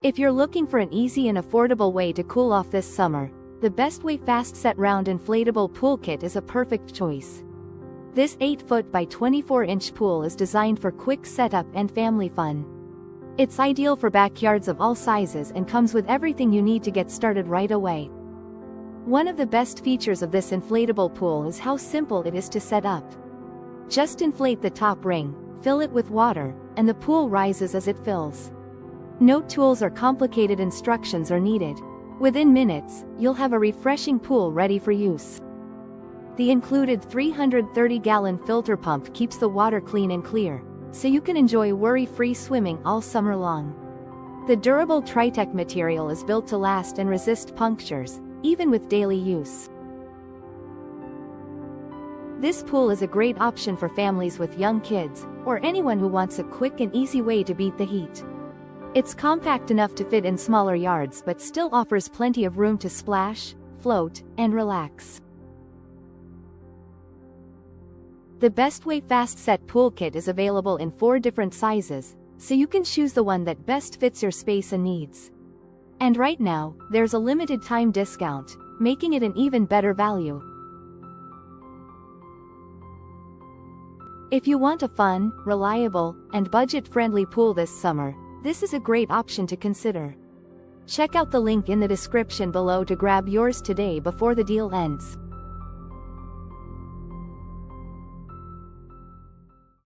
If you're looking for an easy and affordable way to cool off this summer, the Bestway Fast Set Round Inflatable Pool Kit is a perfect choice. This 8-foot by 24-inch pool is designed for quick setup and family fun. It's ideal for backyards of all sizes and comes with everything you need to get started right away. One of the best features of this inflatable pool is how simple it is to set up. Just inflate the top ring, fill it with water, and the pool rises as it fills. No tools or complicated instructions are needed. Within minutes, you'll have a refreshing pool ready for use. The included 330-gallon filter pump keeps the water clean and clear, so you can enjoy worry-free swimming all summer long. The durable Tritech material is built to last and resist punctures, even with daily use. This pool is a great option for families with young kids, or anyone who wants a quick and easy way to beat the heat. It's compact enough to fit in smaller yards but still offers plenty of room to splash, float, and relax. The Bestway Fast Set Pool Kit is available in 4 different sizes, so you can choose the one that best fits your space and needs. And right now, there's a limited time discount, making it an even better value. If you want a fun, reliable, and budget-friendly pool this summer, this is a great option to consider. Check out the link in the description below to grab yours today before the deal ends.